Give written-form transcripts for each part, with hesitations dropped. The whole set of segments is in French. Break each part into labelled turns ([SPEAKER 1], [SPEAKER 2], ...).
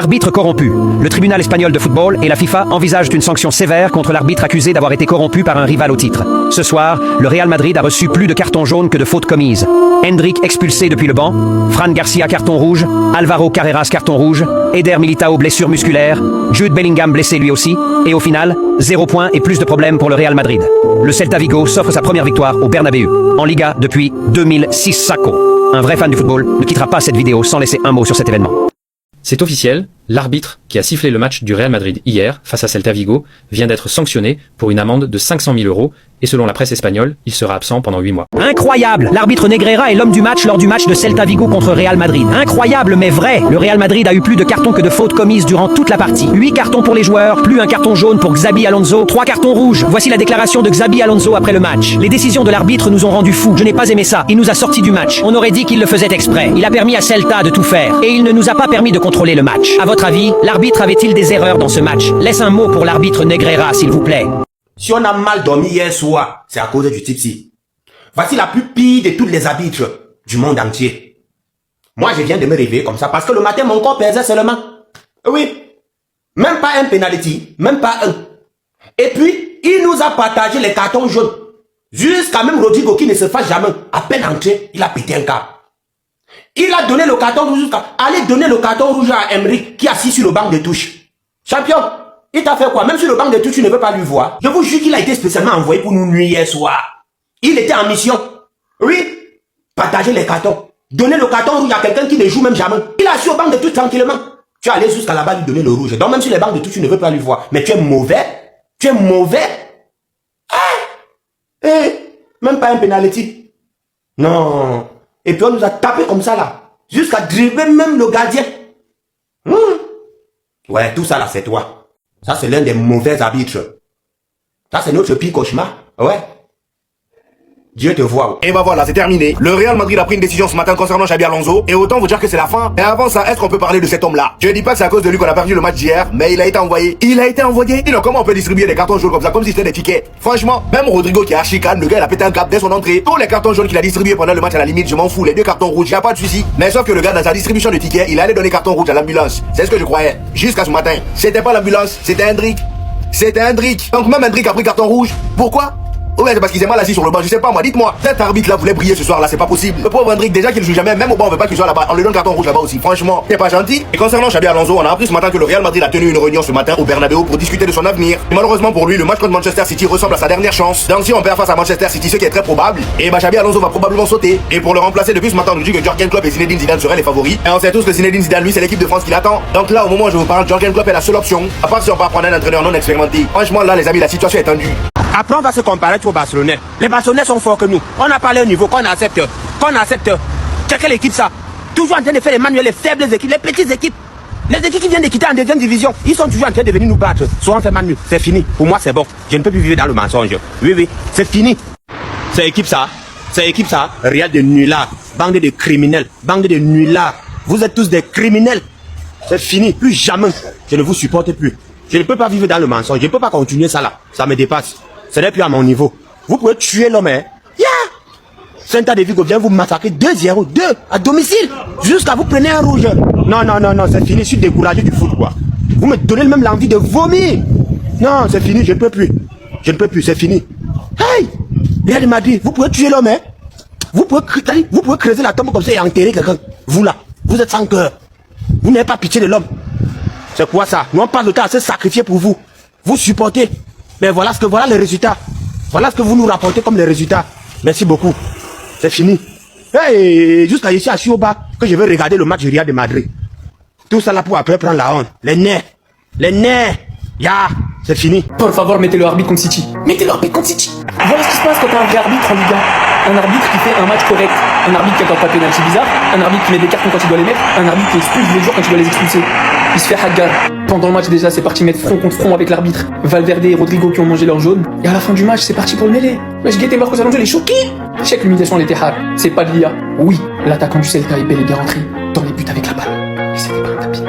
[SPEAKER 1] Arbitre corrompu. Le tribunal espagnol de football et la FIFA envisagent une sanction sévère contre l'arbitre accusé d'avoir été corrompu par un rival au titre. Ce soir, le Real Madrid a reçu plus de cartons jaunes que de fautes commises. Hendrik expulsé depuis le banc, Fran Garcia carton rouge, Alvaro Carreras carton rouge, Eder Militao blessure musculaire, Jude Bellingham blessé lui aussi, et au final, 0 points et plus de problèmes pour le Real Madrid. Le Celta Vigo s'offre sa première victoire au Bernabéu, en Liga depuis 2006 Sacco. Un vrai fan du football ne quittera pas cette vidéo sans laisser un mot sur cet événement.
[SPEAKER 2] C'est officiel, l'arbitre qui a sifflé le match du Real Madrid hier face à Celta Vigo vient d'être sanctionné pour une amende de 500 000 € et selon la presse espagnole, il sera absent pendant 8 mois.
[SPEAKER 1] Incroyable! L'arbitre Negreira est l'homme du match lors du match de Celta Vigo contre Real Madrid. Incroyable mais vrai! Le Real Madrid a eu plus de cartons que de fautes commises durant toute la partie. 8 cartons pour les joueurs, plus un carton jaune pour Xabi Alonso, 3 cartons rouges. Voici la déclaration de Xabi Alonso après le match. Les décisions de l'arbitre nous ont rendus fous. Je n'ai pas aimé ça. Il nous a sortis du match. On aurait dit qu'il le faisait exprès. Il a permis à Celta de tout faire. Et il ne nous a pas permis de contrôler le match. À votre avis, l'arbitre avait-il des erreurs dans ce match? Laisse un mot pour l'arbitre Negreira, s'il vous plaît.
[SPEAKER 3] Si on a mal dormi hier soir, c'est à cause du tipsy. Voici la plus pire de tous les arbitres du monde entier. Moi, je viens de me réveiller comme ça parce que le matin, mon corps pesait seulement. Oui. Même pas un penalty. Même pas un. Et puis, il nous a partagé les cartons jaunes. Jusqu'à même Rodrigo qui ne se fasse jamais. À peine entré, il a pété un câble. Il a donné le carton rouge jusqu'à... Allez donner le carton rouge à Emery qui est assis sur le banc de touche. Champion, il t'a fait quoi? Même sur le banc de touche, tu ne veux pas lui voir. Je vous jure qu'il a été spécialement envoyé pour nous nuire hier soir. Il était en mission. Oui. Partager les cartons. Donner le carton rouge à quelqu'un qui ne joue même jamais. Il est assis au banc de touche tranquillement. Tu es allé jusqu'à là-bas lui donner le rouge. Donc même sur les bancs de touche, tu ne veux pas lui voir. Mais tu es mauvais. Tu es mauvais. Même pas un penalty. Non. Et puis on nous a tapé comme ça là. Jusqu'à dribbler même le gardien. Ouais, tout ça là c'est toi. Ça c'est l'un des mauvais arbitres. Ça c'est notre pire cauchemar. Ouais. Dieu te voit.
[SPEAKER 4] Et bah voilà, c'est terminé. Le Real Madrid a pris une décision ce matin concernant Xabi Alonso. Et autant vous dire que c'est la fin. Et avant ça, est-ce qu'on peut parler de cet homme-là? Je dis pas que c'est à cause de lui qu'on a perdu le match d'hier, mais il a été envoyé. Il a été envoyé. Dis-le, comment on peut distribuer des cartons jaunes comme ça, comme si c'était des tickets? Franchement, même Rodrigo qui est archi calme, le gars il a pété un câble dès son entrée. Tous les cartons jaunes qu'il a distribués pendant le match, à la limite, je m'en fous. Les 2 cartons rouges, y a pas de souci. Mais sauf que le gars dans sa distribution de tickets, il allait donner carton rouge à l'ambulance. C'est ce que je croyais. Jusqu'à ce matin. C'était pas l'ambulance, c'était Hendrik. C'était Hendrik. Donc même Hendrik a pris carton rouge. Pourquoi? Ouais, c'est parce qu'il est mal assis sur le banc, je sais pas moi, dites-moi. Cet arbitre là voulait briller ce soir là, c'est pas possible. Le pauvre Hendrik, déjà qu'il joue jamais, même au banc on veut pas qu'il soit là-bas. On lui donne carton rouge là-bas aussi, franchement, c'est pas gentil. Et concernant Xabi Alonso, on a appris ce matin que le Real Madrid a tenu une réunion ce matin au Bernabéu pour discuter de son avenir. Et malheureusement pour lui, le match contre Manchester City ressemble à sa dernière chance. Donc si on perd face à Manchester City, ce qui est très probable, et bah Xabi Alonso va probablement sauter. Et pour le remplacer, depuis ce matin, on nous dit que Jürgen Klopp et Zinedine Zidane seraient les favoris. Et on sait tous que Zinedine Zidane, lui, c'est l'équipe de France qui l'attend. Donc là, au moment où je vous parle, Jürgen Klopp est la seule option. À part si on part prendre un entraîneur non expérimenté. Franchement là, les amis, la situation est tendue.
[SPEAKER 3] Après, on va se comparer aux Barcelonais. Les Barcelonais sont forts que nous. On a parlé au niveau qu'on accepte. C'est quelle équipe ça? Toujours en train de faire les manuels, les faibles équipes, les petites équipes. Les équipes qui viennent de quitter en deuxième division, ils sont toujours en train de venir nous battre. Soit on fait manuel, c'est fini. Pour moi, c'est bon. Je ne peux plus vivre dans le mensonge. Oui, c'est fini. C'est équipe ça. Rien de nullards. Bande de criminels. Bande de nullards. Vous êtes tous des criminels. C'est fini. Plus jamais. Je ne vous supporte plus. Je ne peux pas vivre dans le mensonge. Je ne peux pas continuer ça là. Ça me dépasse. Ce n'est plus à mon niveau. Vous pouvez tuer l'homme, hein. Celta de Vigo vient vous massacrer 2-0, 2 à domicile. Jusqu'à vous prenez un rouge. Non, c'est fini. Je suis découragé du foot, quoi. Vous me donnez même l'envie de vomir. Non, c'est fini. Je ne peux plus. C'est fini. Hey! Real Madrid, vous pouvez tuer l'homme, hein. Vous pouvez creuser la tombe comme ça et enterrer quelqu'un. Vous là, vous êtes sans cœur. Vous n'avez pas pitié de l'homme. C'est quoi ça? Nous on passe le temps à se sacrifier pour vous. Vous supportez. Mais voilà les résultats. Voilà ce que vous nous rapportez comme les résultats. Merci beaucoup. C'est fini. Hey, jusqu'à ici assis au bas, que je vais regarder le match du Real de Madrid. Tout ça là pour après prendre la honte. Les nerfs. C'est fini.
[SPEAKER 5] Por favor, mettez le arbitre contre City. Voilà ce qui se passe quand t'as un vrai arbitre en Liga. Un arbitre qui fait un match correct. Un arbitre qui accorde pas de pénalty bizarre. Un arbitre qui met des cartons quand il doit les mettre. Un arbitre qui expulse les joueurs quand il doit les expulser. Il se fait hagar. Pendant le match déjà, c'est parti mettre front contre front avec l'arbitre. Valverde et Rodrigo qui ont mangé leur jaune. Et à la fin du match, c'est parti pour le mêler. Mais je guettais Marcos Alonso, il est choqué. Check l'imitation, elle était hard. C'est pas de l'IA. Oui, l'attaquant du Celta est bel et bien rentré dans les buts avec la balle. Et c'était pas un tapis.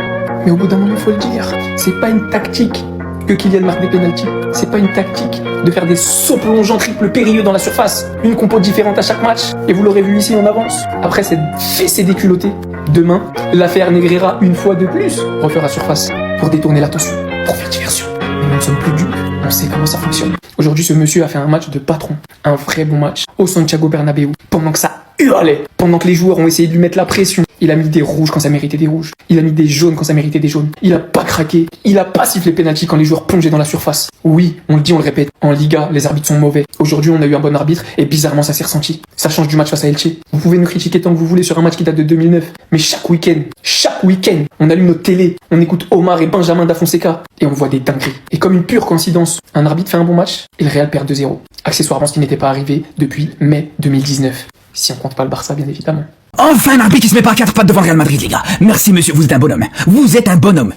[SPEAKER 5] Mais au bout d'un moment, faut le dire. C'est pas une tactique que Kylian marque des pénaltys. C'est pas une tactique de faire des sauts plongeants triple périlleux dans la surface. Une compo différente à chaque match. Et vous l'aurez vu ici, on avance. Après cette fessée déculottée, Demain, l'affaire Negreira, une fois de plus, refera surface pour détourner l'attention, pour faire diversion. Mais nous ne sommes plus dupes, on sait comment ça fonctionne. Aujourd'hui, ce monsieur a fait un match de patron, un vrai bon match, au Santiago Bernabéu, pendant que ça hurlait, pendant que les joueurs ont essayé de lui mettre la pression. Il a mis des rouges quand ça méritait des rouges. Il a mis des jaunes quand ça méritait des jaunes. Il a pas craqué. Il a pas sifflé penalty quand les joueurs plongeaient dans la surface. Oui, on le dit, on le répète. En Liga, les arbitres sont mauvais. Aujourd'hui, on a eu un bon arbitre et bizarrement, ça s'est ressenti. Ça change du match face à Elche. Vous pouvez nous critiquer tant que vous voulez sur un match qui date de 2009. Mais chaque week-end, on allume notre télé, on écoute Omar et Benjamin da Fonseca et on voit des dingueries. Et comme une pure coïncidence, un arbitre fait un bon match et le Real perd 2-0. Accessoirement, ce qui n'était pas arrivé depuis mai 2019. Si on compte pas le Barça, bien évidemment.
[SPEAKER 6] Enfin un arbitre qui se met pas à quatre pattes devant le Real Madrid, les gars. Merci monsieur, vous êtes un bonhomme. Vous êtes un bonhomme.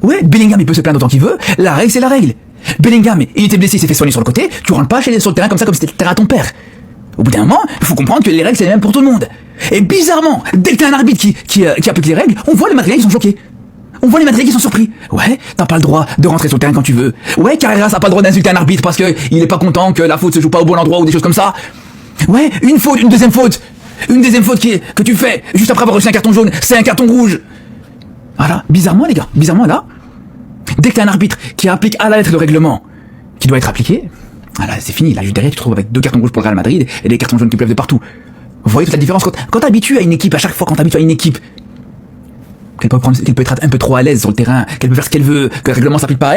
[SPEAKER 6] Ouais, Bellingham il peut se plaindre autant qu'il veut. La règle c'est la règle. Bellingham, il était blessé, il s'est fait soigner sur le côté. Tu rentres pas sur le terrain comme ça, comme si c'était le terrain à ton père. Au bout d'un moment, il faut comprendre que les règles c'est les mêmes pour tout le monde. Et bizarrement, dès que t'as un arbitre qui applique les règles, on voit les Madrilènes qui sont choqués. On voit les Madrilènes qui sont surpris. Ouais, t'as pas le droit de rentrer sur le terrain quand tu veux. Ouais, Carreras a pas le droit d'insulter un arbitre parce que il est pas content que la faute se joue pas au bon endroit ou des choses comme ça. Ouais, une faute, une deuxième faute que tu fais juste après avoir reçu un carton jaune, c'est un carton rouge. Voilà, bizarrement les gars, là, dès que t'as un arbitre qui applique à la lettre le règlement qui doit être appliqué, voilà, c'est fini. Là, juste derrière, tu te trouves avec 2 cartons rouges pour le Real Madrid et des cartons jaunes qui pleuvent de partout. Vous voyez toute la différence quand t'habitues à une équipe, à chaque fois quand t'habitues à une équipe, qu'elle peut être un peu trop à l'aise sur le terrain, qu'elle peut faire ce qu'elle veut, que le règlement s'applique pas à elle.